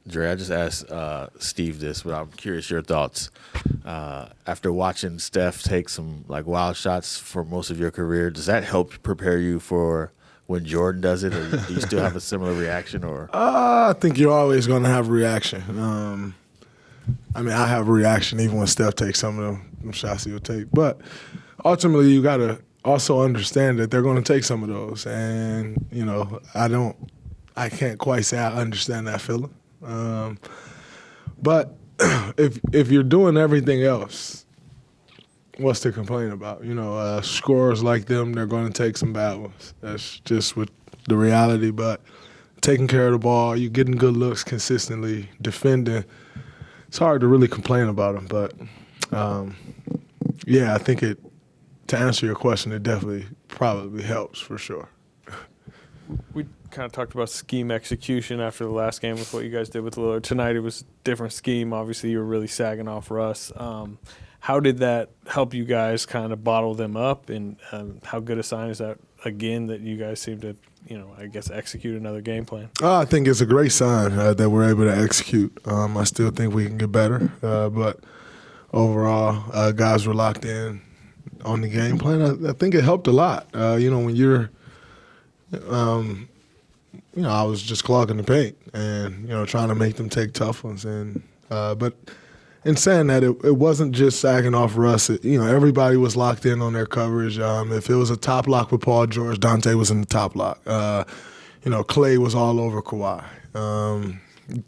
Dre, I just asked Steve this, but I'm curious your thoughts. After watching Steph take some like wild shots for most of your career, does that help prepare you for when Jordan does it, or do you still have a similar reaction? Or I think you're always going to have a reaction. I mean, I have a reaction even when Steph takes some of them shots he'll take. But ultimately, you got to also understand that they're going to take some of those. And, you know, I can't quite say I understand that feeling. But if you're doing everything else, what's to complain about? You know, scorers like them, they're going to take some bad ones. That's just what the reality. But taking care of the ball, you're getting good looks consistently, defending. It's hard to really complain about them. But, yeah, I think to answer your question, it definitely probably helps for sure. We kind of talked about scheme execution after the last game with what you guys did with Lillard. Tonight it was a different scheme. Obviously, you were really sagging off Russ. How did that help you guys kind of bottle them up, and how good a sign is that, again, that you guys seem to, you know, I guess execute another game plan? I think it's a great sign that we're able to execute. I still think we can get better, but overall, guys were locked in on the game plan. I think it helped a lot. You know, when you're you know, I was just clogging the paint and, you know, trying to make them take tough ones. And but in saying that, it wasn't just sagging off Russ. You know, everybody was locked in on their coverage. If it was a top lock with Paul George, Dante was in the top lock. You know, Clay was all over Kawhi.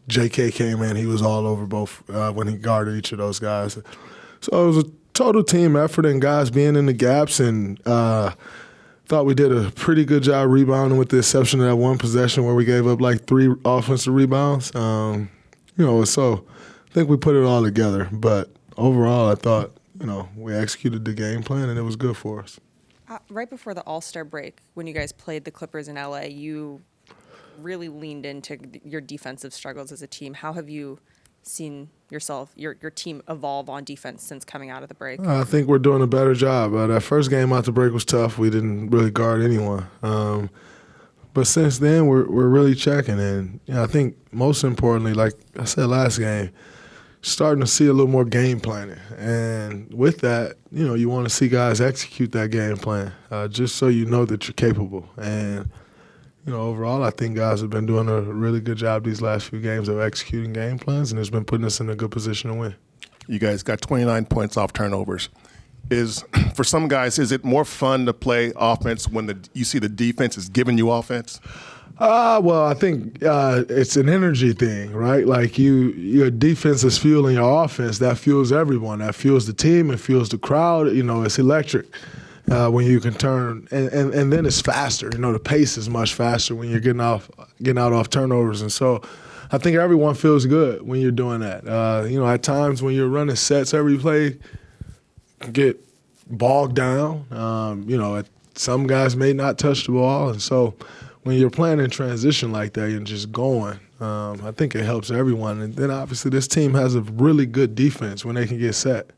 JK came in, he was all over both when he guarded each of those guys. So it was a total team effort and guys being in the gaps, and thought we did a pretty good job rebounding with the exception of that one possession where we gave up like 3 offensive rebounds. You know, so I think we put it all together. But overall, I thought, you know, we executed the game plan and it was good for us. Right before the All-Star break, when you guys played the Clippers in LA, you really leaned into your defensive struggles as a team. How have you seen your team evolve on defense since coming out of the break? I think we're doing a better job. That first game out the break was tough. We didn't really guard anyone. But since then, we're really checking. And you know, I think most importantly, like I said last game, starting to see a little more game planning. And with that, you know, you want to see guys execute that game plan just so you know that you're capable. And you know, overall, I think guys have been doing a really good job these last few games of executing game plans, and it's been putting us in a good position to win. You guys got 29 points off turnovers. For some guys, is it more fun to play offense when you see the defense is giving you offense? Well, I think it's an energy thing, right? Like your defense is fueling your offense. That fuels everyone. That fuels the team. It fuels the crowd. You know, it's electric. When you can turn, and then it's faster. You know, the pace is much faster when you're getting out off turnovers, and so I think everyone feels good when you're doing that. You know, at times when you're running sets every play, get bogged down. You know, some guys may not touch the ball, and so when you're playing in transition like that and just going, I think it helps everyone. And then obviously this team has a really good defense when they can get set.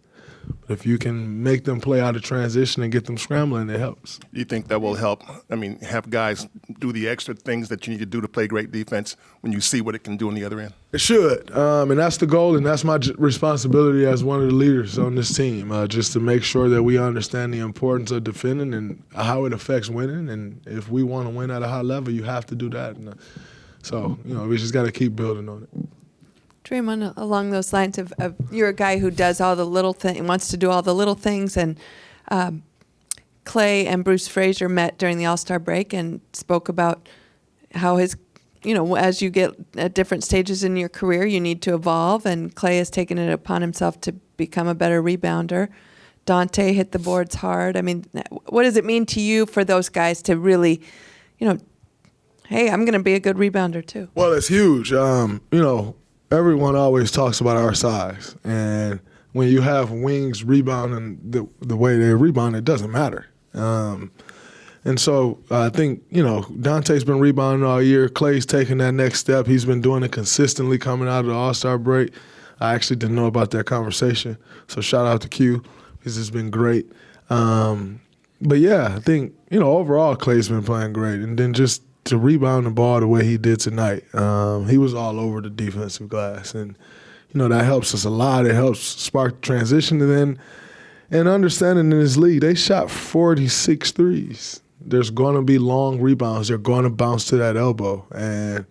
But if you can make them play out of transition and get them scrambling, it helps. Do you think that will help? I mean, have guys do the extra things that you need to do to play great defense when you see what it can do on the other end? It should, and that's the goal, and that's my responsibility as one of the leaders on this team, just to make sure that we understand the importance of defending and how it affects winning. And if we want to win at a high level, you have to do that. And, so, you know, we just got to keep building on it. Draymond, along those lines of you're a guy who does all the little things, wants to do all the little things, and Clay and Bruce Frazier met during the All-Star break and spoke about how his, you know, as you get at different stages in your career, you need to evolve, and Clay has taken it upon himself to become a better rebounder. Dante hit the boards hard. I mean, what does it mean to you for those guys to really, you know, hey, I'm going to be a good rebounder too? Well, it's huge. You know, everyone always talks about our size, and when you have wings rebounding the way they rebound, it doesn't matter. And so I think, you know, Dante's been rebounding all year. Clay's taking that next step. He's been doing it consistently coming out of the All-Star break. I actually didn't know about that conversation, so shout out to Q. This has been great. But, yeah, I think, you know, overall Clay's been playing great. And then just to rebound the ball the way he did tonight. He was all over the defensive glass, and that helps us a lot. It helps spark transition, and understanding in this league, they shot 46 threes. There's going to be long rebounds. They're going to bounce to that elbow, and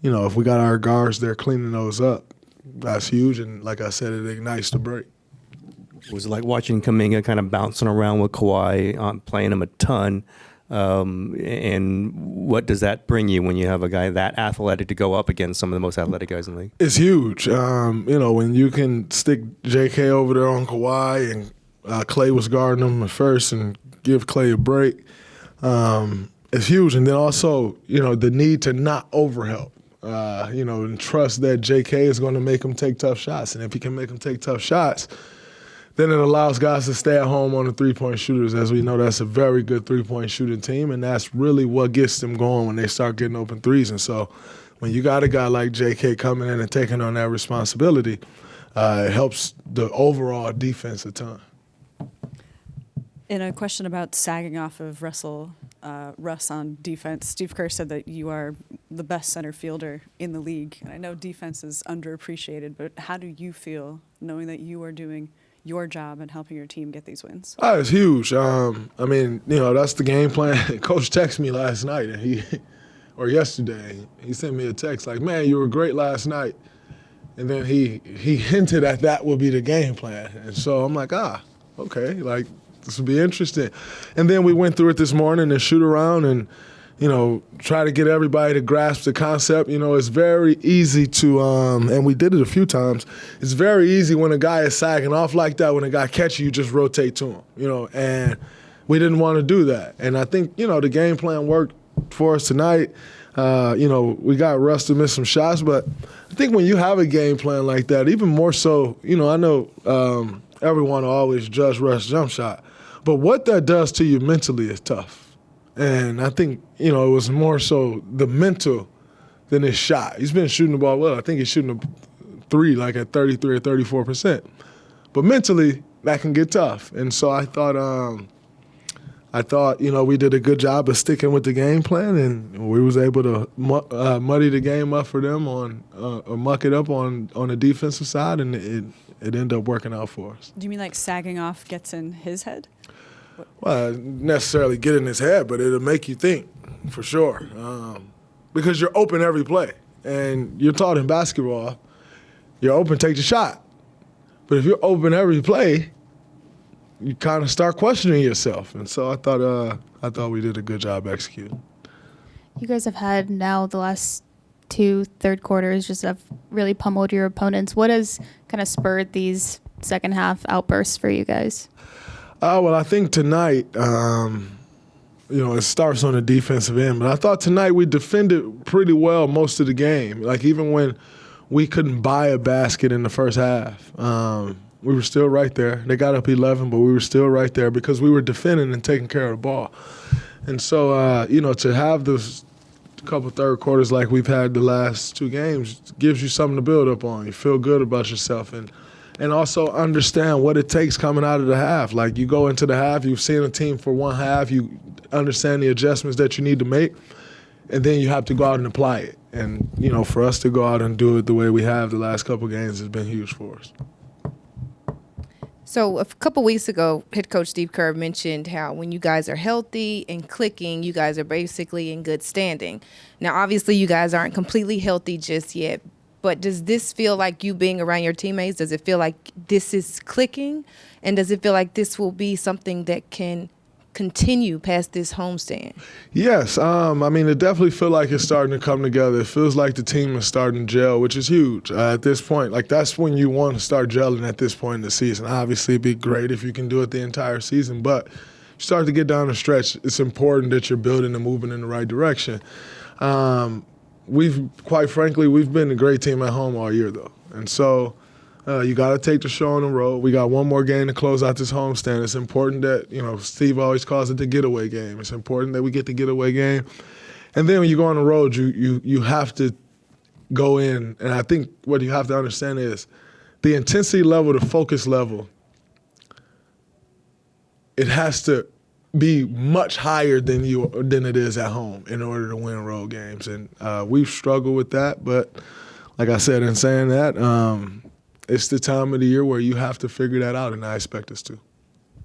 if we got our guards there cleaning those up, that's huge. And like I said, it ignites the break. Was it like watching Kuminga kind of bouncing around with Kawhi, playing him a ton? And what does that bring you when you have a guy that athletic to go up against some of the most athletic guys in the league? It's huge. When you can stick JK over there on Kawhi and Clay was guarding him at first and give Clay a break, it's huge. And then also, the need to not overhelp, and trust that JK is going to make him take tough shots. And if he can make him take tough shots, then it allows guys to stay at home on the three-point shooters. As we know, that's a very good three-point shooting team, and that's really what gets them going when they start getting open threes. And so when you got a guy like JK coming in and taking on that responsibility, it helps the overall defense a ton. In a question about sagging off of Russ on defense, Steve Kerr said that you are the best center fielder in the league. And I know defense is underappreciated, but how do you feel knowing that you are doing your job and helping your team get these wins? It's huge. That's the game plan. Coach texted me last night, or yesterday. He sent me a text like, "Man, you were great last night." And then he hinted that would be the game plan. And so I'm like, okay, like this will be interesting. And then we went through it this morning and shoot around and try to get everybody to grasp the concept. It's very easy to, and we did it a few times, it's very easy when a guy is sagging off like that, when a guy catches you, just rotate to him, and we didn't want to do that. And I think, the game plan worked for us tonight. We got Russ to miss some shots, but I think when you have a game plan like that, even more so, I know everyone will always judge Russ' jump shot, but what that does to you mentally is tough. And I think, it was more so the mental than his shot. He's been shooting the ball well. I think he's shooting a three like at 33 or 34%. But mentally, that can get tough. And so I thought, we did a good job of sticking with the game plan, and we was able to muddy the game up for them or muck it up on the defensive side, and it ended up working out for us. Do you mean like sagging off gets in his head? Well, necessarily get in his head, but it'll make you think, for sure. Because you're open every play. And you're taught in basketball, you're open, take the shot. But if you're open every play, you kind of start questioning yourself. And so I thought we did a good job executing. You guys have had now the last two third quarters just have really pummeled your opponents. What has kind of spurred these second half outbursts for you guys? Well, I think tonight, it starts on the defensive end. But I thought tonight we defended pretty well most of the game. Like even when we couldn't buy a basket in the first half, we were still right there. They got up 11, but we were still right there because we were defending and taking care of the ball. And so, to have those couple third quarters like we've had the last two games gives you something to build up on. You feel good about yourself and also understand what it takes coming out of the half. Like you go into the half, you've seen a team for one half, you understand the adjustments that you need to make, and then you have to go out and apply it. And, for us to go out and do it the way we have the last couple games has been huge for us. So a couple weeks ago, head coach Steve Kerr mentioned how when you guys are healthy and clicking, you guys are basically in good standing. Now, obviously, you guys aren't completely healthy just yet, but does this feel like you being around your teammates? Does it feel like this is clicking? And does it feel like this will be something that can continue past this homestand? Yes. It definitely feels like it's starting to come together. It feels like the team is starting to gel, which is huge at this point. Like, that's when you want to start gelling at this point in the season. Obviously, it'd be great if you can do it the entire season, but you start to get down the stretch, it's important that you're building and moving in the right direction. Quite frankly, we've been a great team at home all year, though. And so you got to take the show on the road. We got one more game to close out this homestand. It's important that, Steve always calls it the getaway game. It's important that we get the getaway game. And then when you go on the road, you have to go in. And I think what you have to understand is the intensity level, the focus level, it has to be much higher than it is at home in order to win road games. And we've struggled with that. But like I said, in saying that, it's the time of the year where you have to figure that out, and I expect us to.